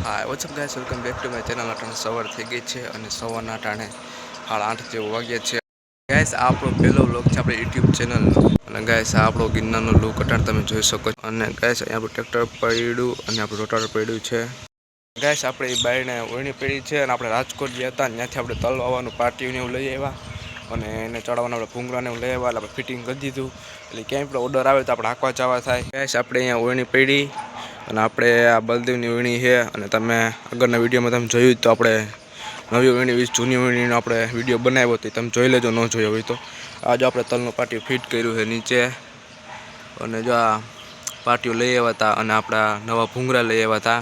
હા WhatsApp guys, welcome back to my channel. અટાણે સવાર થઈ ગઈ છે અને સવારના અટાણે 8:30 જેવું વાગ્યા છે. ગાઈસ આ આપણો પહેલો વ્લોગ છે આપણે યુટ્યુબ ચેનલનો. અને ગાઈસ આ આપણો ગિરનારનો લુક અટાણે તમે જોઈ શકો છો. અને ગાઈસ અહીંયા આપણું ટ્રેક્ટર પડ્યું અને આપણું રોટાટર પડ્યું છે. ગાઈસ આપણે એ બાયણે ઓળણી પડી છે અને આપણે રાજકોટ ગયા હતા. ત્યાંથી આપણે તલ વાવવાનું પાટિયું ને એવું લઈ આવ્યા અને એને ચડાવવાના આપણે ભૂંગળાને એવું લઈ આવ્યા. આપણે ફિટિંગ કરી દીધું એટલે ક્યાંય પણ ઓર્ડર આવે તો આપણે હાંકવા જવા થાય. ગાઈસ આપણે અહીંયા ઓળણી પડી અને આપણે આ બલદેવની વીણી છે. અને તમે આગળના વિડીયોમાં તમે જોયું તો આપણે નવી વીણી વીસ જૂની વીણીનો આપણે વિડીયો બનાવ્યો હતો, તમે જોઈ લેજો ન જોયો હોય તો. આ જો આપણે તલનું પાટિયું ફિટ કર્યું છે નીચે. અને જો આ પાટિયું લઈ આવ્યા હતા અને આપણા નવા ભૂંગળા લઈ આવ્યા હતા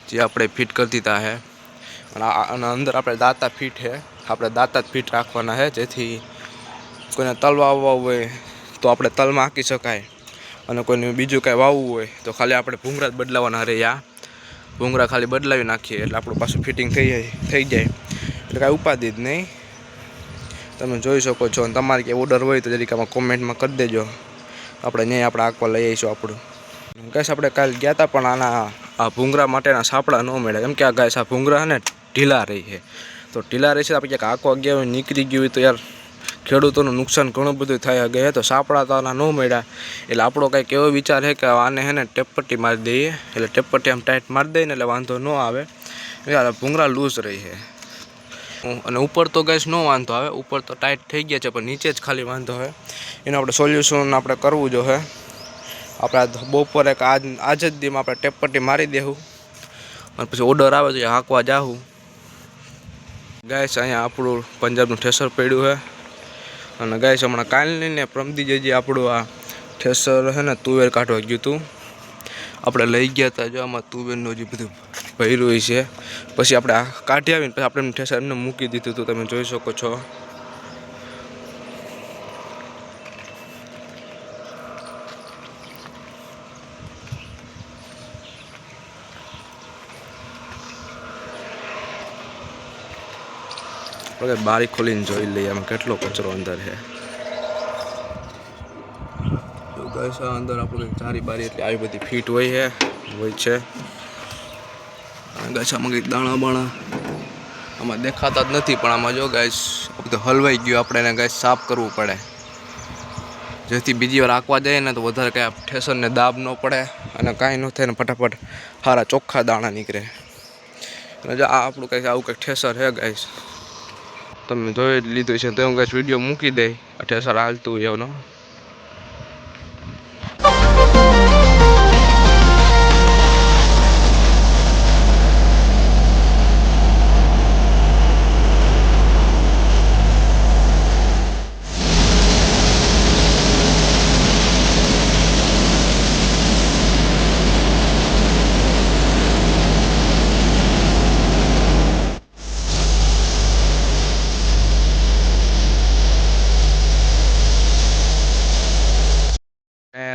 જે આપણે ફિટ કરી દીધા છે. અને અંદર આપણે દાંતા ફિટ છે, આપણે દાંતા જ ફિટ રાખવાના છે જેથી કોઈને તલ વાવવા હોય તો આપણે તલમાં હાંકી શકાય. અને કોઈને બીજું કાંઈ વાવવું હોય તો ખાલી આપણે ભૂંગળા જ બદલાવાના રહે. આ ભૂંગળા ખાલી બદલાવી નાખીએ એટલે આપણું પાછું ફિટિંગ થઈ જાય એટલે કાંઈ ઉપાધિ જ નહીં. તમે જોઈ શકો છો. અને તમારે કંઈ ઓર્ડર હોય તો જરીક આમાં કોમેન્ટમાં કરી દેજો, આપણે નહીં આપણે આંકવા લઈ આવીશું આપણું. ગાઈસ આપણે કાલે ગયા હતા પણ આ ભૂંગળા માટેના સાપડા ન મળ્યા, કેમ કે આ ગાઈસ આ ભૂંગળા છે ને ઢીલા રહી છે. તો ઢીલા રહી છે આપણે ક્યાંક આંકવા ગયા હોય નીકળી ગયું હોય તો યાર ખેડૂતોનું નુકસાન ઘણું બધું થયા ગયા. તો સાપડા તો આના ન મળ્યા એટલે આપણો કંઈક એવો વિચાર છે કે આને છે ને ટેપપટ્ટી મારી દઈએ. એટલે ટેપપટ્ટી આમ ટાઈટ મારી દઈએ ને એટલે વાંધો ન આવે. ભૂંગળા લૂઝ રહી છે અને ઉપર તો ગાઈસ ન વાંધો આવે, ઉપર તો ટાઈટ થઈ ગયા છે પણ નીચે જ ખાલી વાંધો હોય. એનું આપણે સોલ્યુશન આપણે કરવું જોઈએ. આપણે બપોરે આજ જ દીમાં આપણે ટેપપટ્ટી મારી દેવું અને પછી ઓર્ડર આવે તો હાંકવા જાવું. ગાઈસ અહીંયા આપણું પંજાબનું ઠેસર પડ્યું છે. અને ગાઈસ હમણાં કાલની ને પ્રમદી જે આપણું આ ઠેસર છે ને તુવેર કાઢવા ગયું હતું, આપણે લઈ ગયા હતા. જો આમાં તુવેરનું જે બધું ભર્યું છે પછી આપણે આ કાઢી આવીને પછી આપણે ઠેસર એમને મૂકી દીધું હતું, તમે જોઈ શકો છો. બારી ખોલીને જોઈ લઈએ આમાં કેટલો કચરો અંદર છે. ગાઈસ અંદર આપણું ચારી બારી એટલે આવી બધી ફીટ હોય છે. ગાઈસ આમાં કંઈક દાણા બાણા આમાં દેખાતા જ નથી પણ આમાં જો ગાઈસ બધું હલવાઈ ગયું. આપણે એને ગાઈસ સાફ કરવું પડે જેથી બીજી વાર આંકવા જાય ને તો વધારે કાંઈ ઠેસરને દાબ ન પડે અને કાંઈ ન થાય ને ફટાફટ સારા ચોખ્ખા દાણા નીકળે. અને જો આ આપણું કંઈક આવું કંઈક ઠેસર છે ગાઈસ, તમે જોઈ લીધું છે તો હું ગાઈસ વિડીયો મૂકી દઈ આ ઠેસર હાલતું એનો.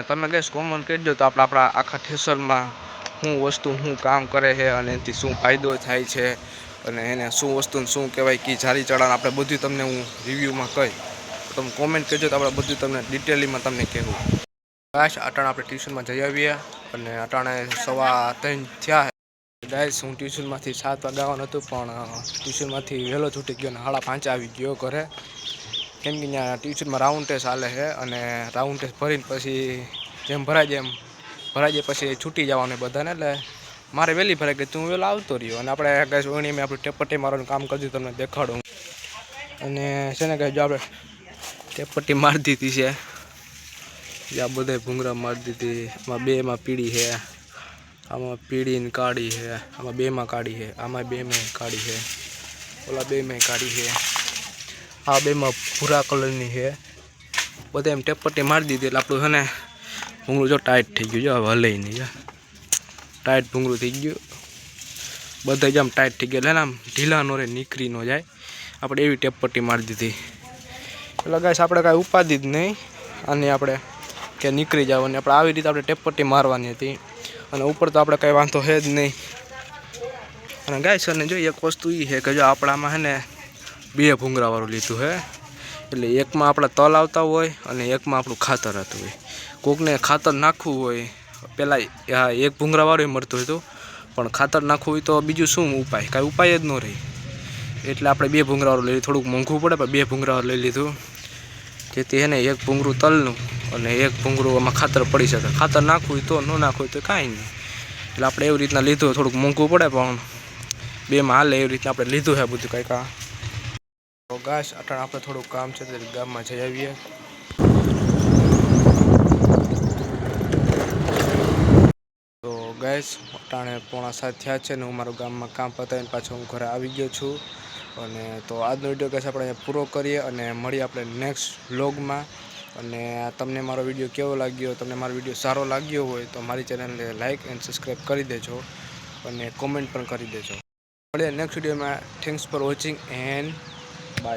તમે ગાઈસ કોમેન્ટ કરજો તો આપણા આખા ઠેસરમાં શું વસ્તુ શું કામ કરે છે અને એનાથી શું ફાયદો થાય છે અને એને શું વસ્તુને શું કહેવાય કે જારી ચડાણ આપણે બધું તમને હું રિવ્યૂમાં કહી તો તમે કોમેન્ટ કરજો તો આપણે બધું તમને ડિટેલમાં તમને કહેવું. ગાઈસ અટાણે આપણે ટ્યુશનમાં જઈ આવીએ અને અટાણે 2:15 થયા. ગાઈસ હું ટ્યુશનમાંથી 7 વાગે આવવાનું હતું પણ ટ્યુશનમાંથી વહેલો છૂટી ગયો અને 5:30 આવી ગયો ઘરે, કેમ કે ત્યાં ટ્યુશનમાં રાઉન્ડ ટેસ્ટ ચાલે છે અને રાઉન્ડ ટેસ્ટ ભરીને પછી જેમ ભરાઈ જાય પછી છૂટી જવાનું બધાને. એટલે મારે વહેલી ભરાઈ ગઈ તું વહેલો આવતો રહ્યો અને આપણે ગાઈસ વણીમાં આપણું ટેપપટ્ટી મારવાનું કામ કરજો તમને દેખાડું. અને છે ને ગાઈસ જો આપણે ટેપપટ્ટી મારી દીધી છે, આ બધા ભૂંગળા મારી દીધી. આમાં 2માં પીળી છે, આમાં પીળી ને કાળી છે, આમાં 2માં કાળી છે, આમાં 2માં કાળી છે, ઓલા 2માં કાળી છે, આ 2માં ભૂરા કલરની છે. બધા એમ ટેપપટ્ટી મારી દીધી એટલે આપણું છે ને ભૂંગળું જો ટાઈટ થઈ ગયું. જો હલે નહીં, જો ટાઈટ ભૂંગળું થઈ ગયું. બધા જ આમ ટાઈટ થઈ ગયા એટલે આમ ઢીલા નો રહે, નીકળી ન જાય. આપણે એવી ટેપપટ્ટી મારી દીધી એટલે ગાઈસ આપણે કાંઈ ઉપાધિ જ નહીં અને આપણે કે નીકળી જવાની. આપણે આવી રીતે આપણે ટેપપટ્ટી મારવાની હતી અને ઉપર તો આપણે કાંઈ વાંધો છે જ નહીં. અને ગાઈસ અને જો એક વસ્તુ એ છે કે જો આપણામાં છે ને 2 ભૂંગળાવાળું લીધું છે એટલે એકમાં આપણા તલ આવતા હોય અને એકમાં આપણું ખાતર આવતું હોય. કોકને ખાતર નાખવું હોય પહેલાં એક ભૂંગળાવાળું મળતું હતું પણ ખાતર નાખવું હોય તો બીજું શું ઉપાય, કાંઈ ઉપાય જ ન રહે. એટલે આપણે 2 ભૂંગળાવાળું લઈ લીધું. થોડુંક મોંઘું પડે પણ 2 ભૂંગળાવાળું લઈ લીધું, જેથી એને 1 ભૂંગળું તલનું અને 1 ભૂંગળું આમાં ખાતર પડી શકે. ખાતર નાખવું હોય તો, ન નાખવું હોય તો કાંઈ નહીં. એટલે આપણે એવી રીતના લીધું. થોડુંક મોંઘું પડે પણ 2માં હાલે એવી રીતના આપણે લીધું છે બધું કાંઈક. તો ગાઈસ અટાણે આપણે થોડુંક કામ છે એટલે ગામમાં જઈ આવીએ. તો ગાઈસ અટાણે 6:45 થયા છે ને હું મારું ગામમાં કામ પતાવીને પાછો હું ઘરે આવી ગયો છું. અને તો આજનો વિડીયો ગાઈસ આપણે અહીંયા પૂરો કરીએ અને મળીએ આપણે નેક્સ્ટ વ્લોગમાં. અને તમને મારો વિડીયો કેવો લાગ્યો, તમને મારો વિડીયો સારો લાગ્યો હોય તો મારી ચેનલને લાઇક એન્ડ સબસ્ક્રાઈબ કરી દેજો અને કોમેન્ટ પણ કરી દેજો. મળીએ નેક્સ્ટ વિડીયોમાં. Thanks for watching and